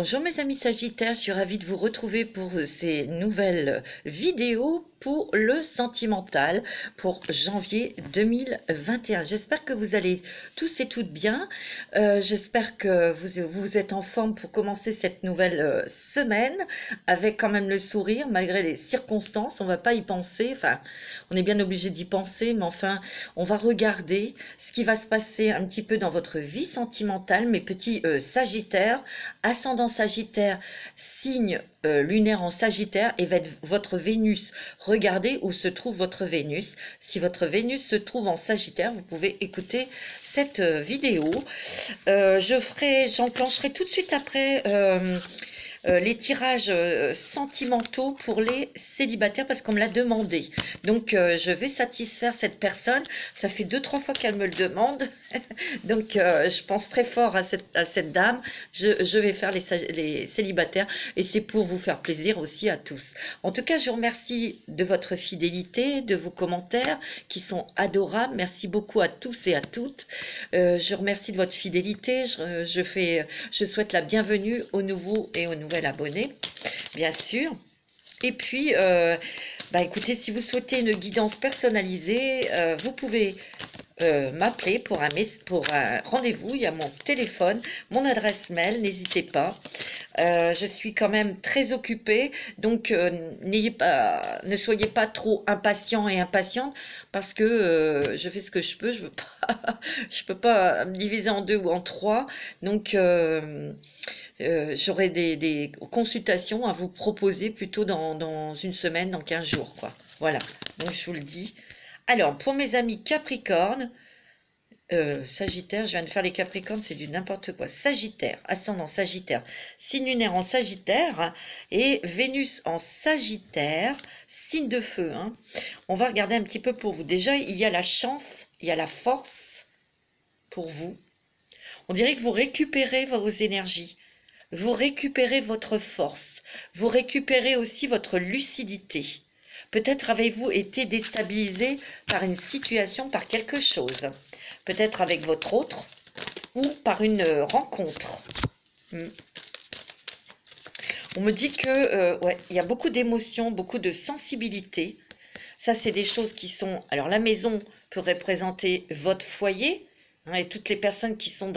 Bonjour mes amis Sagittaires, je suis ravie de vous retrouver pour ces nouvelles vidéos pour le sentimental pour janvier 2021. J'espère que vous allez tous et toutes bien. J'espère que vous êtes en forme pour commencer cette nouvelle semaine avec quand même le sourire malgré les circonstances. On ne va pas y penser, enfin on est bien obligé d'y penser, mais enfin on va regarder ce qui va se passer un petit peu dans votre vie sentimentale, mes petits Sagittaires, ascendant Sagittaire, signe lunaire en Sagittaire et votre Vénus. Regardez où se trouve votre Vénus. Si votre Vénus se trouve en Sagittaire, vous pouvez écouter cette vidéo. J'enclencherai tout de suite après les tirages sentimentaux pour les célibataires parce qu'on me l'a demandé. Donc, je vais satisfaire cette personne. Ça fait 2-3 fois qu'elle me le demande. Donc, je pense très fort à cette dame. Je vais faire les célibataires et c'est pour vous faire plaisir aussi à tous. En tout cas, je vous remercie de votre fidélité, de vos commentaires qui sont adorables. Merci beaucoup à tous et à toutes. Je remercie de votre fidélité. Je souhaite la bienvenue aux nouveaux et aux nouveaux abonné, bien sûr. Et puis, écoutez, si vous souhaitez une guidance personnalisée, vous pouvez m'appeler pour un rendez-vous. Il y a mon téléphone, mon adresse mail, n'hésitez pas. Je suis quand même très occupée, donc ne soyez pas trop impatient et impatiente parce que je fais ce que je peux. Je peux pas me diviser en 2 ou en 3, donc j'aurai des consultations à vous proposer plutôt dans une semaine, dans 15 jours, quoi. Voilà, donc je vous le dis. Alors, pour mes amis Capricorne, Sagittaire, je viens de faire les Capricornes, c'est du n'importe quoi. Sagittaire, ascendant Sagittaire, signe lunaire en Sagittaire et Vénus en Sagittaire, signe de feu. Hein. On va regarder un petit peu pour vous. Déjà, il y a la chance, il y a la force pour vous. On dirait que vous récupérez vos énergies. Vous récupérez votre force, vous récupérez aussi votre lucidité. Peut-être avez-vous été déstabilisé par une situation, par quelque chose. Peut-être avec votre autre ou par une rencontre. On me dit que il y a beaucoup d'émotions, beaucoup de sensibilité. Ça, c'est des choses qui sont... Alors, la maison peut représenter votre foyer hein, et toutes les personnes qui sont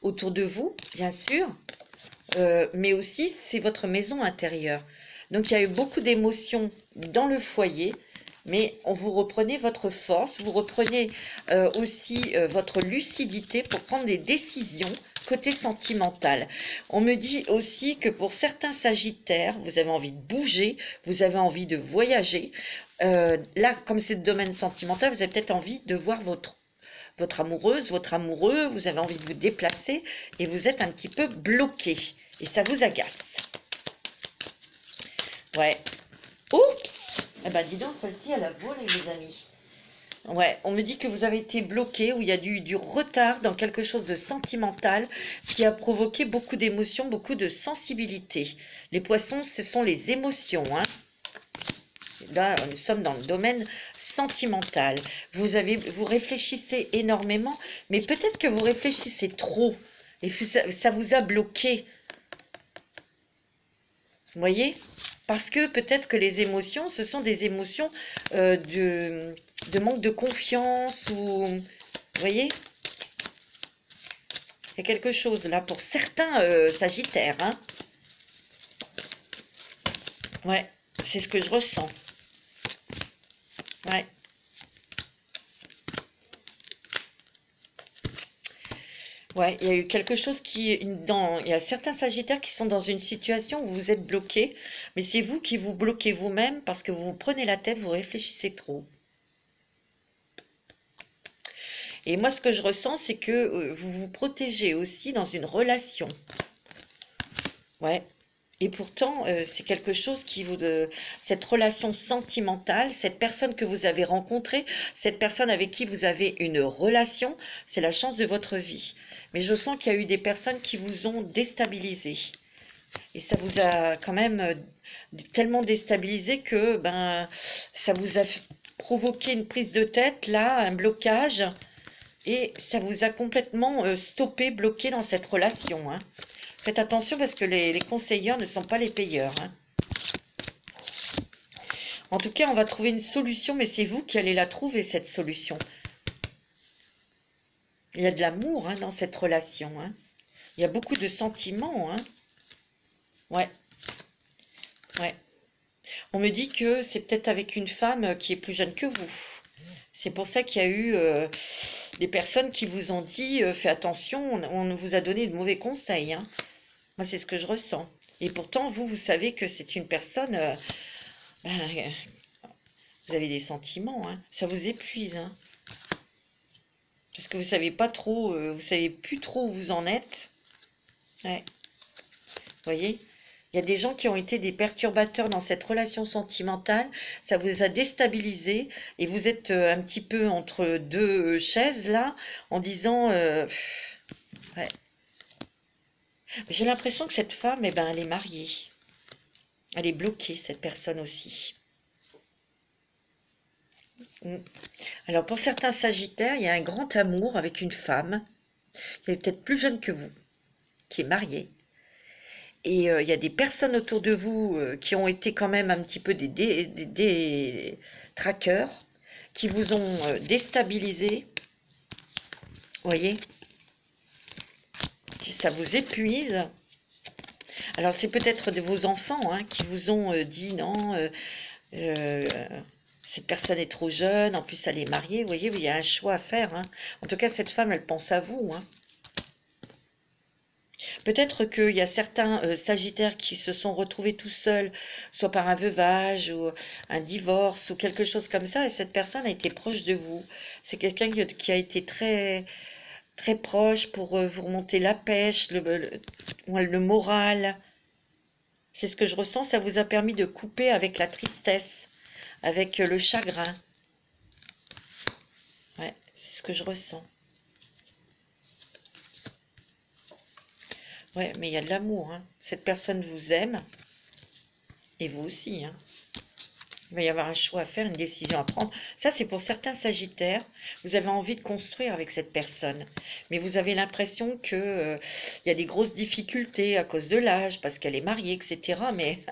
autour de vous, bien sûr. Mais aussi c'est votre maison intérieure. Donc il y a eu beaucoup d'émotions dans le foyer, mais vous reprenez votre force, vous reprenez aussi votre lucidité pour prendre des décisions côté sentimental. On me dit aussi que pour certains Sagittaires, vous avez envie de bouger, vous avez envie de voyager. Là, comme c'est le domaine sentimental, vous avez peut-être envie de voir votre amoureuse, votre amoureux, vous avez envie de vous déplacer et vous êtes un petit peu bloqué. Et ça vous agace. Ouais. Oups! Eh ben dis donc, celle-ci, elle a volé, les amis. Ouais, on me dit que vous avez été bloqué, où il y a du retard dans quelque chose de sentimental, ce qui a provoqué beaucoup d'émotions, beaucoup de sensibilité. Les poissons, ce sont les émotions, hein. Là, nous sommes dans le domaine sentimental. Vous réfléchissez énormément, mais peut-être que vous réfléchissez trop et ça vous a bloqué. Vous voyez? Parce que peut-être que les émotions, ce sont des émotions de manque de confiance ou... Vous voyez? Il y a quelque chose là pour certains Sagittaires. Hein? Ouais, c'est ce que je ressens. Ouais. Ouais, il y a eu quelque chose il y a certains Sagittaires qui sont dans une situation où vous êtes bloqué, mais c'est vous qui vous bloquez vous-même parce que vous vous prenez la tête, vous réfléchissez trop. Et moi, ce que je ressens, c'est que vous vous protégez aussi dans une relation. Ouais. Et pourtant, c'est quelque chose cette relation sentimentale, cette personne que vous avez rencontrée, cette personne avec qui vous avez une relation, c'est la chance de votre vie. Mais je sens qu'il y a eu des personnes qui vous ont déstabilisé. Et ça vous a quand même tellement déstabilisé que ça vous a provoqué une prise de tête, là, un blocage. Et ça vous a complètement stoppé, bloqué dans cette relation, hein. Faites attention parce que les conseilleurs ne sont pas les payeurs, hein. En tout cas, on va trouver une solution, mais c'est vous qui allez la trouver, cette solution. Il y a de l'amour, hein, dans cette relation, hein. Il y a beaucoup de sentiments, hein. Ouais, ouais. On me dit que c'est peut-être avec une femme qui est plus jeune que vous. C'est pour ça qu'il y a eu des personnes qui vous ont dit fais attention, on vous a donné de mauvais conseils, hein. Moi, c'est ce que je ressens. Et pourtant, vous savez que c'est une personne... ben, vous avez des sentiments, hein. Ça vous épuise, hein. Parce que vous savez pas trop, vous savez plus trop où vous en êtes. Ouais. Vous voyez? Il y a des gens qui ont été des perturbateurs dans cette relation sentimentale. Ça vous a déstabilisé et vous êtes un petit peu entre deux chaises là, en disant... ouais. J'ai l'impression que cette femme, eh ben, elle est mariée. Elle est bloquée, cette personne aussi. Alors, pour certains sagittaires, il y a un grand amour avec une femme qui est peut-être plus jeune que vous, qui est mariée. Et il y a des personnes autour de vous qui ont été quand même un petit peu des traqueurs, qui vous ont déstabilisé. Vous voyez? Ça vous épuise. Alors, c'est peut-être de vos enfants hein, qui vous ont dit non, cette personne est trop jeune, en plus elle est mariée. Vous voyez, il y a un choix à faire. Hein. En tout cas, cette femme, elle pense à vous. Hein. Peut-être qu'il y a certains sagittaires qui se sont retrouvés tout seuls, soit par un veuvage ou un divorce ou quelque chose comme ça, et cette personne a été proche de vous. C'est quelqu'un qui a été très, très proche pour vous remonter la pêche, le moral. C'est ce que je ressens, ça vous a permis de couper avec la tristesse, avec le chagrin. Ouais, c'est ce que je ressens. Ouais, mais il y a de l'amour. Hein. Cette personne vous aime. Et vous aussi. Hein. Il va y avoir un choix à faire, une décision à prendre. Ça, c'est pour certains sagittaires. Vous avez envie de construire avec cette personne. Mais vous avez l'impression qu'il y a des grosses difficultés à cause de l'âge, parce qu'elle est mariée, etc. Mais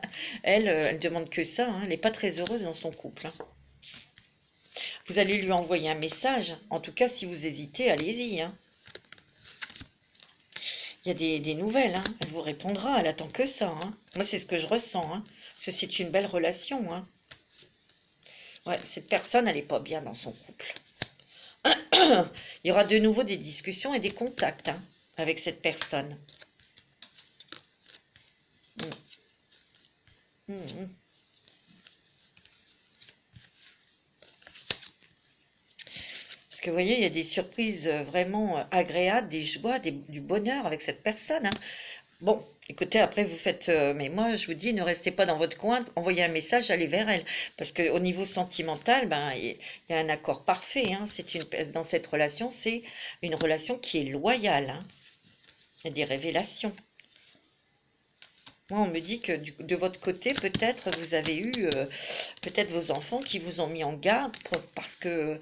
elle demande que ça. Hein. Elle n'est pas très heureuse dans son couple. Hein. Vous allez lui envoyer un message. En tout cas, si vous hésitez, allez-y. Hein. Il y a des nouvelles, hein. Elle vous répondra, elle attend que ça. Hein. Moi, c'est ce que je ressens. Hein. Parce que c'est une belle relation. Hein. Ouais, cette personne, elle n'est pas bien dans son couple. Il y aura de nouveau des discussions et des contacts hein, avec cette personne. Parce que vous voyez, il y a des surprises vraiment agréables, des joies, du bonheur avec cette personne. Hein. Bon, écoutez, après vous faites... mais moi, je vous dis, ne restez pas dans votre coin, envoyez un message, allez vers elle. Parce qu'au niveau sentimental, ben, il y a un accord parfait. Hein. Dans cette relation, c'est une relation qui est loyale. Hein. Il y a des révélations. Moi, on me dit que de votre côté, peut-être, vous avez eu peut-être vos enfants qui vous ont mis en garde parce que...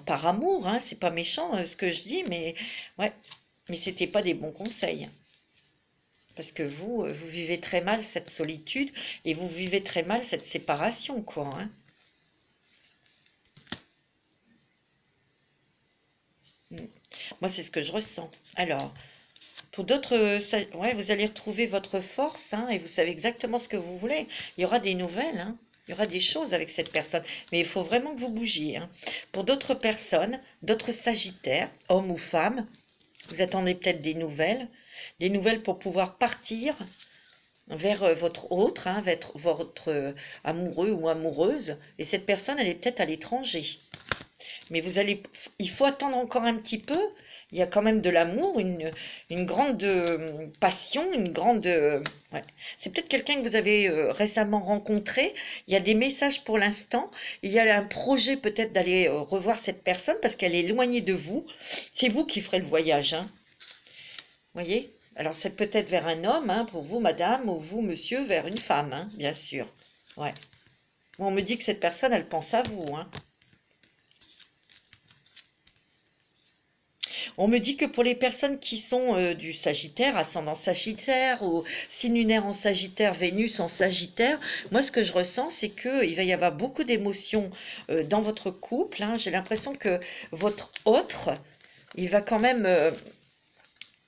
Par amour, hein, c'est pas méchant ce que je dis, mais ouais, mais c'était pas des bons conseils. Parce que vous vivez très mal cette solitude et vous vivez très mal cette séparation, quoi. Hein. Moi, c'est ce que je ressens. Alors, pour d'autres, ouais, vous allez retrouver votre force hein, et vous savez exactement ce que vous voulez. Il y aura des nouvelles, hein. Il y aura des choses avec cette personne, mais il faut vraiment que vous bougiez. Hein. Pour d'autres personnes, d'autres sagittaires, hommes ou femmes, vous attendez peut-être des nouvelles pour pouvoir partir vers votre autre, hein, votre amoureux ou amoureuse, et cette personne, elle est peut-être à l'étranger. Mais il faut attendre encore un petit peu. Il y a quand même de l'amour, une grande passion, une grande... ouais. C'est peut-être quelqu'un que vous avez récemment rencontré. Il y a des messages pour l'instant. Il y a un projet peut-être d'aller revoir cette personne parce qu'elle est éloignée de vous. C'est vous qui ferez le voyage. Hein. Vous voyez? Alors c'est peut-être vers un homme, hein, pour vous, madame, ou vous, monsieur, vers une femme, hein, bien sûr. Ouais. On me dit que cette personne, elle pense à vous. Hein. On me dit que pour les personnes qui sont du Sagittaire, ascendant Sagittaire ou signe lunaire en Sagittaire, Vénus en Sagittaire, moi ce que je ressens c'est qu'il va y avoir beaucoup d'émotions dans votre couple. Hein. J'ai l'impression que votre autre, il va quand même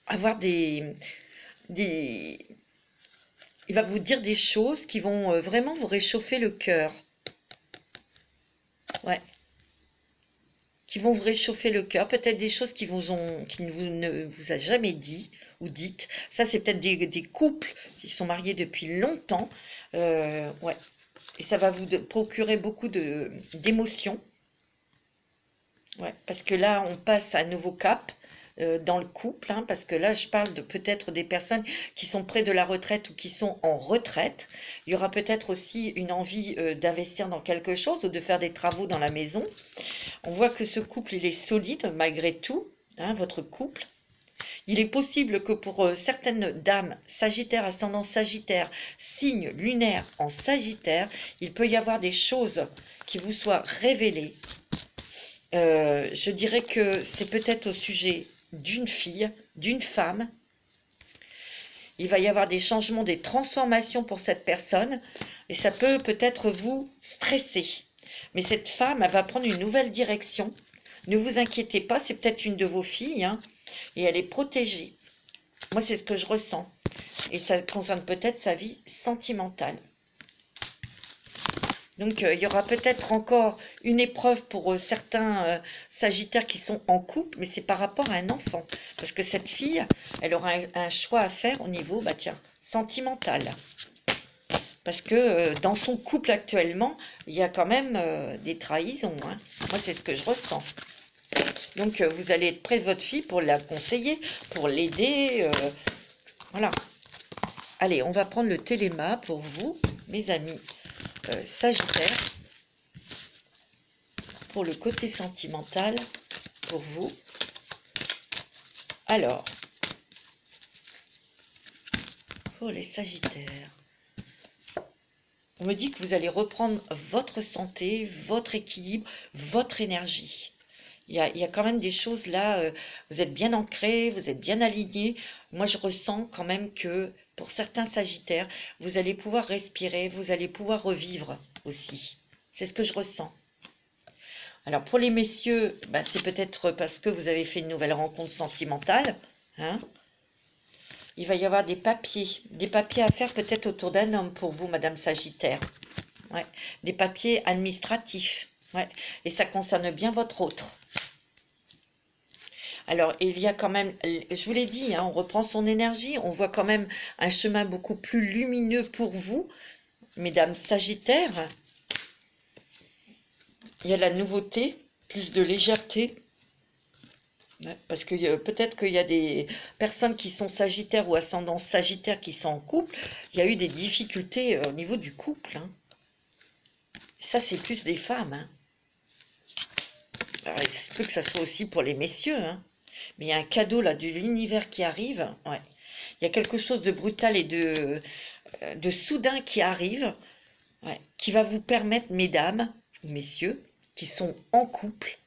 avoir il va vous dire des choses qui vont vraiment vous réchauffer le cœur. Ouais. Qui vont vous réchauffer le cœur, peut-être des choses qui ne vous a jamais dit ou dites. Ça, c'est peut-être des couples qui sont mariés depuis longtemps. Ouais. Et ça va vous procurer beaucoup d'émotions. Ouais. Parce que là, on passe à un nouveau cap dans le couple. Hein, parce que là, je parle de peut-être des personnes qui sont près de la retraite ou qui sont en retraite. Il y aura peut-être aussi une envie d'investir dans quelque chose ou de faire des travaux dans la maison. On voit que ce couple, il est solide malgré tout, hein, votre couple. Il est possible que pour certaines dames, Sagittaire, ascendant Sagittaire, signe lunaire en Sagittaire, il peut y avoir des choses qui vous soient révélées. Je dirais que c'est peut-être au sujet d'une fille, d'une femme. Il va y avoir des changements, des transformations pour cette personne et ça peut peut-être vous stresser. Mais cette femme, elle va prendre une nouvelle direction. Ne vous inquiétez pas, c'est peut-être une de vos filles, hein, et elle est protégée. Moi, c'est ce que je ressens. Et ça concerne peut-être sa vie sentimentale. Donc, il y aura peut-être encore une épreuve pour certains Sagittaires qui sont en couple, mais c'est par rapport à un enfant. Parce que cette fille, elle aura un choix à faire au niveau, bah tiens, sentimental. Parce que dans son couple actuellement, il y a quand même des trahisons. Hein. Moi, c'est ce que je ressens. Donc, vous allez être près de votre fille pour la conseiller, pour l'aider. Voilà. Allez, on va prendre le téléma pour vous, mes amis Sagittaires. Pour le côté sentimental, pour vous. Alors, pour les Sagittaires. On me dit que vous allez reprendre votre santé, votre équilibre, votre énergie. Il y a quand même des choses là, vous êtes bien ancrés, vous êtes bien alignés. Moi, je ressens quand même que pour certains Sagittaires, vous allez pouvoir respirer, vous allez pouvoir revivre aussi. C'est ce que je ressens. Alors, pour les messieurs, ben, c'est peut-être parce que vous avez fait une nouvelle rencontre sentimentale. Hein. Il va y avoir des papiers à faire peut-être autour d'un homme pour vous, Madame Sagittaire. Ouais. Des papiers administratifs. Ouais. Et ça concerne bien votre autre. Alors, il y a quand même, je vous l'ai dit, hein, on reprend son énergie, on voit quand même un chemin beaucoup plus lumineux pour vous, Mesdames Sagittaires. Il y a la nouveauté, plus de légèreté. Parce que peut-être qu'il y a des personnes qui sont Sagittaires ou ascendant Sagittaire qui sont en couple. Il y a eu des difficultés au niveau du couple. Hein. Ça, c'est plus des femmes. Hein. Alors, il se peut que ça soit aussi pour les messieurs. Hein. Mais il y a un cadeau là de l'univers qui arrive. Ouais. Il y a quelque chose de brutal et de soudain qui arrive. Ouais. Qui va vous permettre, mesdames, messieurs, qui sont en couple,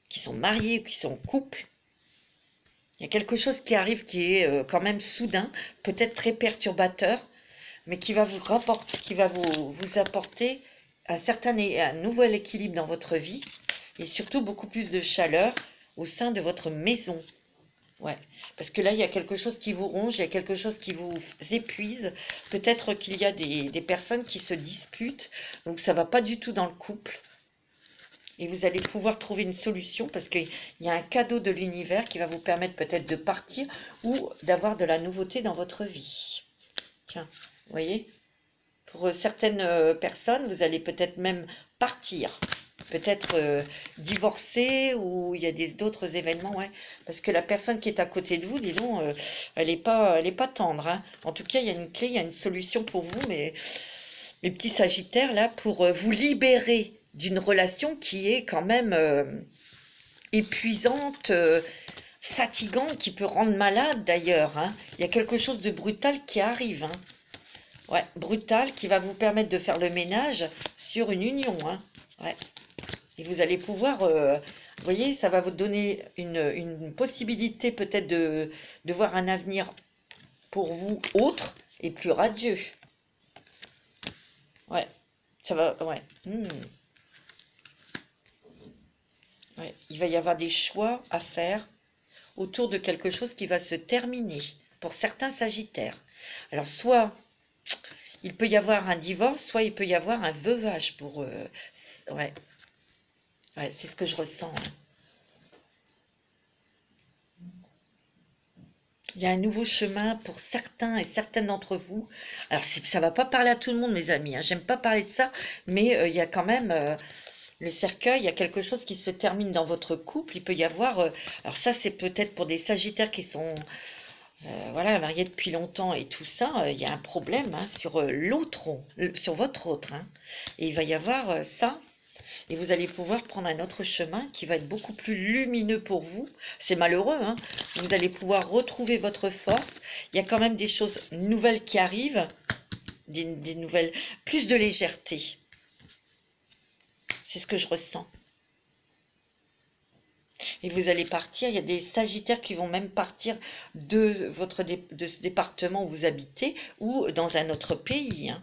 qui sont mariés ou qui sont en couple, il y a quelque chose qui arrive qui est quand même soudain, peut-être très perturbateur, mais qui va vous rapporter, qui va vous apporter un nouvel équilibre dans votre vie et surtout beaucoup plus de chaleur au sein de votre maison. Ouais, parce que là, il y a quelque chose qui vous ronge, il y a quelque chose qui vous épuise. Peut-être qu'il y a des personnes qui se disputent, donc ça ne va pas du tout dans le couple. Et vous allez pouvoir trouver une solution parce qu'il y a un cadeau de l'univers qui va vous permettre peut-être de partir ou d'avoir de la nouveauté dans votre vie. Tiens, vous voyez, pour certaines personnes, vous allez peut-être même partir. Peut-être divorcer ou il y a d'autres événements. Ouais, parce que la personne qui est à côté de vous, dis donc, elle n'est pas tendre. Hein. En tout cas, il y a une clé, il y a une solution pour vous, mes petits Sagittaires, là, pour vous libérer d'une relation qui est quand même épuisante, fatigante, qui peut rendre malade d'ailleurs. Hein. Il y a quelque chose de brutal qui arrive. Hein. Ouais, brutal, qui va vous permettre de faire le ménage sur une union. Hein. Ouais. Et vous allez pouvoir Vous voyez, ça va vous donner une possibilité peut-être de voir un avenir pour vous autre et plus radieux. Ouais, ça va, ouais. Ouais. Il va y avoir des choix à faire autour de quelque chose qui va se terminer pour certains Sagittaires. Alors, soit il peut y avoir un divorce, soit il peut y avoir un veuvage pour... ouais, ouais, c'est ce que je ressens. Hein. Il y a un nouveau chemin pour certains et certaines d'entre vous. Alors, ça ne va pas parler à tout le monde, mes amis. Hein. J'aime pas parler de ça, mais il y a quand même le cercueil. Il y a quelque chose qui se termine dans votre couple. Il peut y avoir... alors ça, c'est peut-être pour des Sagittaires qui sont voilà, mariés depuis longtemps et tout ça. Il y a un problème hein, sur l'autre, sur votre autre. Hein. Et il va y avoir ça. Et vous allez pouvoir prendre un autre chemin qui va être beaucoup plus lumineux pour vous. C'est malheureux, hein. Vous allez pouvoir retrouver votre force. Il y a quand même des choses nouvelles qui arrivent, des nouvelles, plus de légèreté. C'est ce que je ressens. Et vous allez partir, il y a des Sagittaires qui vont même partir de ce département où vous habitez ou dans un autre pays, hein.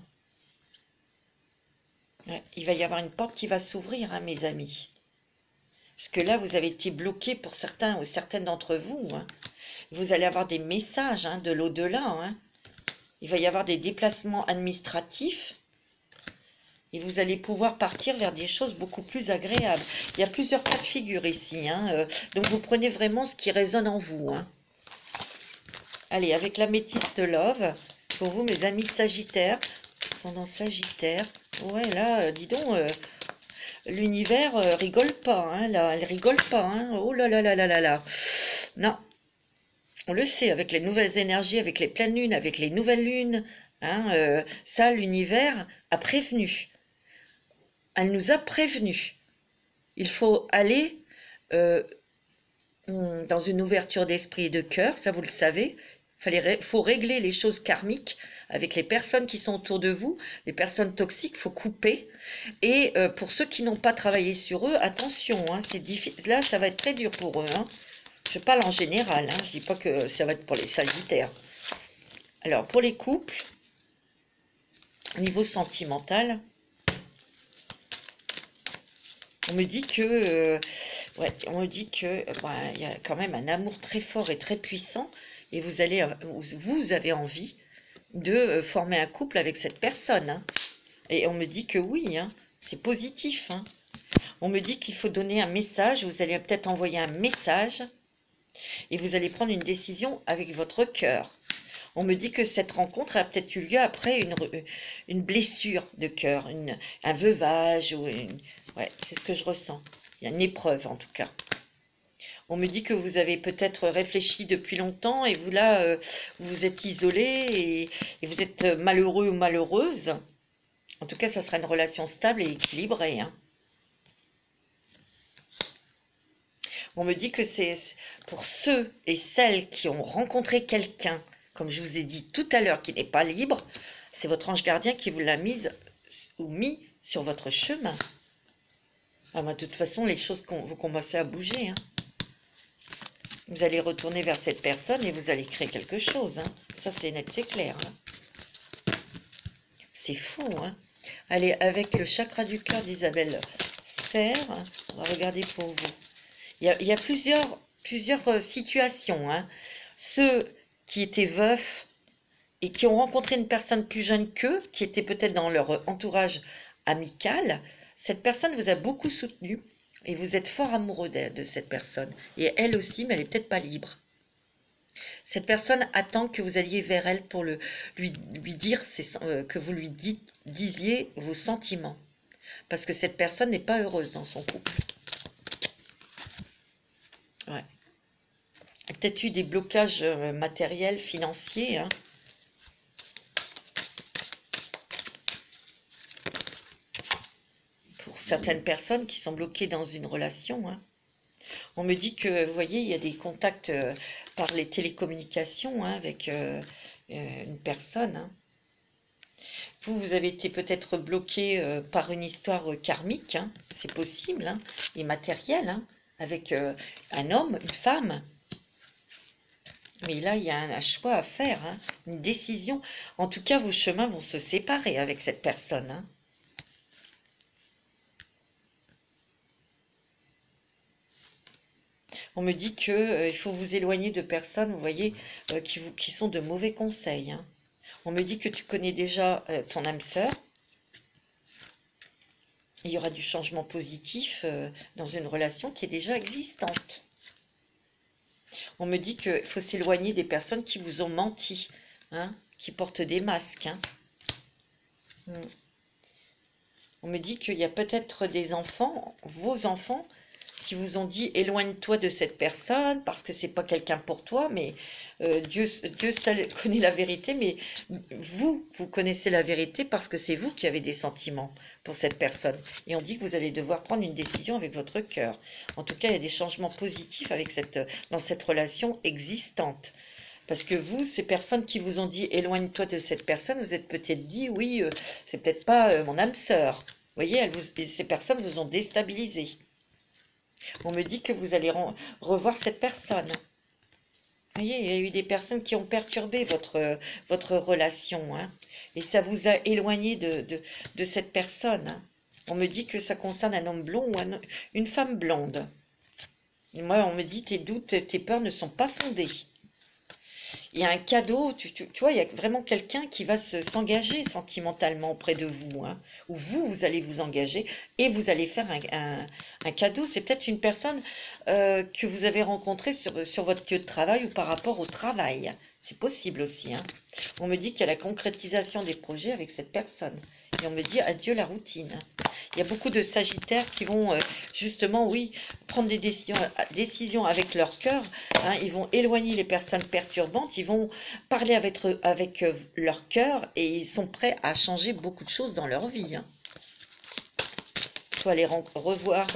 Ouais, il va y avoir une porte qui va s'ouvrir, hein, mes amis. Parce que là, vous avez été bloqué pour certains ou certaines d'entre vous. Hein. Vous allez avoir des messages hein, de l'au-delà. Hein. Il va y avoir des déplacements administratifs. Et vous allez pouvoir partir vers des choses beaucoup plus agréables. Il y a plusieurs cas de figure ici. Hein. Donc, vous prenez vraiment ce qui résonne en vous. Hein. Allez, avec l'améthyste Love, pour vous, mes amis Sagittaires, sont dans Sagittaire. Ouais, là, dis donc, l'univers rigole pas, hein, là, elle rigole pas, hein. Oh là là là là là là. Non, on le sait, avec les nouvelles énergies, avec les pleines lunes, avec les nouvelles lunes, hein, ça, l'univers a prévenu. Elle nous a prévenu. Il faut aller dans une ouverture d'esprit et de cœur, ça vous le savez. Il faut régler les choses karmiques avec les personnes qui sont autour de vous, les personnes toxiques, il faut couper. Et pour ceux qui n'ont pas travaillé sur eux, attention, hein, c'est difficile. Là, ça va être très dur pour eux. Hein. Je parle en général, hein, je ne dis pas que ça va être pour les Sagittaires. Alors, pour les couples, au niveau sentimental, on me dit que, ouais, on me dit que, il y a quand même un amour très fort et très puissant, et vous avez envie de former un couple avec cette personne. Hein. Et on me dit que oui, hein, c'est positif. Hein. On me dit qu'il faut donner un message, vous allez peut-être envoyer un message, et vous allez prendre une décision avec votre cœur. On me dit que cette rencontre a peut-être eu lieu après une blessure de cœur, un veuvage, ou ouais, c'est ce que je ressens. Il y a une épreuve en tout cas. On me dit que vous avez peut-être réfléchi depuis longtemps et vous là, vous vous êtes isolé et vous êtes malheureux ou malheureuse. En tout cas, ça sera une relation stable et équilibrée. Hein. On me dit que c'est pour ceux et celles qui ont rencontré quelqu'un, comme je vous ai dit tout à l'heure, qui n'est pas libre, c'est votre ange gardien qui vous l'a mise ou mis sur votre chemin. Ah, bah, de toute façon, les choses vont commencer à bouger. Hein. Vous allez retourner vers cette personne et vous allez créer quelque chose. Hein. Ça, c'est net, c'est clair. Hein. C'est fou. Hein. Allez, avec le chakra du cœur d'Isabelle Serre, on va regarder pour vous. Il y a plusieurs situations. Hein. Ceux qui étaient veufs et qui ont rencontré une personne plus jeune qu'eux, qui était peut-être dans leur entourage amical, cette personne vous a beaucoup soutenu et vous êtes fort amoureux de cette personne. Et elle aussi, mais elle n'est peut-être pas libre. Cette personne attend que vous alliez vers elle pour lui dire que vous lui disiez vos sentiments. Parce que cette personne n'est pas heureuse dans son couple. Ouais. Il y a peut-être eu des blocages matériels, financiers. Hein. Pour certaines personnes qui sont bloquées dans une relation. Hein. On me dit que, vous voyez, il y a des contacts par les télécommunications hein, avec une personne. Hein. Vous avez été peut-être bloqué par une histoire karmique. Hein. C'est possible, hein, et matérielle. Hein. avec un homme, une femme. Mais là, il y a un choix à faire, hein, une décision. En tout cas, vos chemins vont se séparer avec cette personne, hein. On me dit que il faut vous éloigner de personnes, vous voyez, qui sont de mauvais conseils, hein. On me dit que tu connais déjà ton âme sœur. Il y aura du changement positif dans une relation qui est déjà existante. On me dit qu'il faut s'éloigner des personnes qui vous ont menti, hein, qui portent des masques, hein. On me dit qu'il y a peut-être des enfants, vos enfants, qui vous ont dit éloigne-toi de cette personne parce que c'est pas quelqu'un pour toi, mais Dieu seul connaît la vérité, mais vous connaissez la vérité parce que c'est vous qui avez des sentiments pour cette personne. Et on dit que vous allez devoir prendre une décision avec votre cœur. En tout cas, il y a des changements positifs avec dans cette relation existante. Parce que vous, ces personnes qui vous ont dit éloigne-toi de cette personne, vous êtes peut-être dit oui, c'est peut-être pas mon âme sœur. Vous voyez, ces personnes vous ont déstabilisé. On me dit que vous allez revoir cette personne. Vous voyez, il y a eu des personnes qui ont perturbé votre relation, hein, et ça vous a éloigné de cette personne, hein. On me dit que ça concerne un homme blond ou une femme blonde. Et moi, on me dit tes doutes, tes peurs ne sont pas fondées. Il y a un cadeau, tu vois, il y a vraiment quelqu'un qui va s'engager sentimentalement auprès de vous, hein, ou vous allez vous engager et vous allez faire un cadeau. C'est peut-être une personne que vous avez rencontrée sur votre lieu de travail ou par rapport au travail. C'est possible aussi, hein. On me dit qu'il y a la concrétisation des projets avec cette personne. Et on me dit adieu la routine. Il y a beaucoup de sagittaires qui vont justement, oui, prendre des décisions avec leur cœur, hein. Ils vont éloigner les personnes perturbantes, ils vont parler avec leur cœur et ils sont prêts à changer beaucoup de choses dans leur vie, hein. Soit aller revoir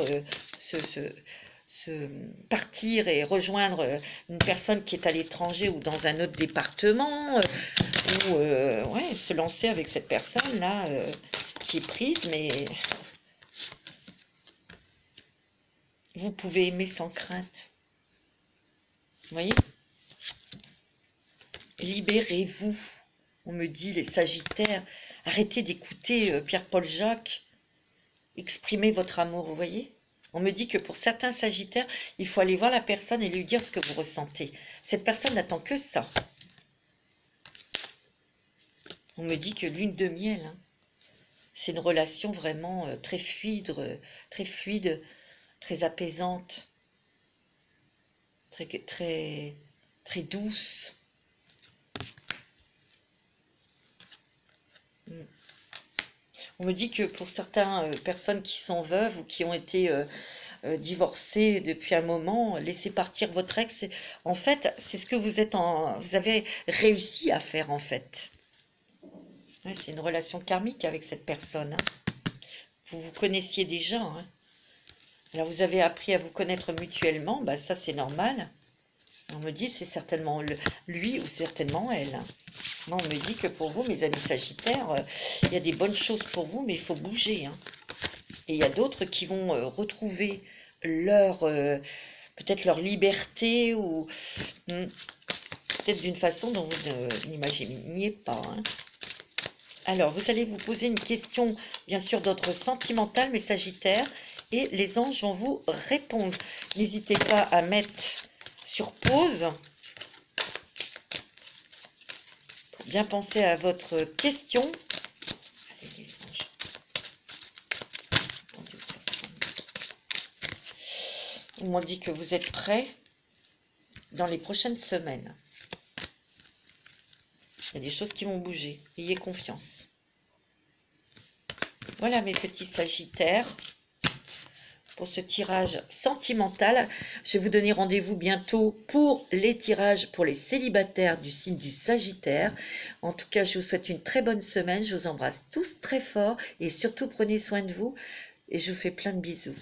partir et rejoindre une personne qui est à l'étranger ou dans un autre département, ou ouais, se lancer avec cette personne-là qui est prise, mais vous pouvez aimer sans crainte. Vous voyez? Libérez-vous. On me dit, les Sagittaires, arrêtez d'écouter Pierre-Paul Jacques. Exprimez votre amour, vous voyez? On me dit que pour certains Sagittaires, il faut aller voir la personne et lui dire ce que vous ressentez. Cette personne n'attend que ça. On me dit que lune de miel, hein, c'est une relation vraiment très fluide, très apaisante, très douce. On me dit que pour certaines personnes qui sont veuves ou qui ont été divorcées depuis un moment, laissez partir votre ex. En fait, c'est ce que vous avez réussi à faire en fait. Ouais, c'est une relation karmique avec cette personne, hein. Vous vous connaissiez déjà, hein. Alors vous avez appris à vous connaître mutuellement, bah ça c'est normal. On me dit c'est certainement lui ou certainement elle, hein. Moi on me dit que pour vous, mes amis Sagittaires, il y a des bonnes choses pour vous, mais il faut bouger, hein. Et il y a d'autres qui vont retrouver peut-être leur liberté ou peut-être d'une façon dont vous n'imaginiez pas, hein. Alors, vous allez vous poser une question, bien sûr, d'ordre sentimental, mais Sagittaire, et les anges vont vous répondre. N'hésitez pas à mettre sur pause pour bien penser à votre question. Allez, les anges. On m'a dit que vous êtes prêts dans les prochaines semaines. Il y a des choses qui vont bouger. Ayez confiance. Voilà mes petits Sagittaires. Pour ce tirage sentimental, je vais vous donner rendez-vous bientôt pour les tirages pour les célibataires du signe du Sagittaire. En tout cas, je vous souhaite une très bonne semaine. Je vous embrasse tous très fort et surtout prenez soin de vous. Et je vous fais plein de bisous.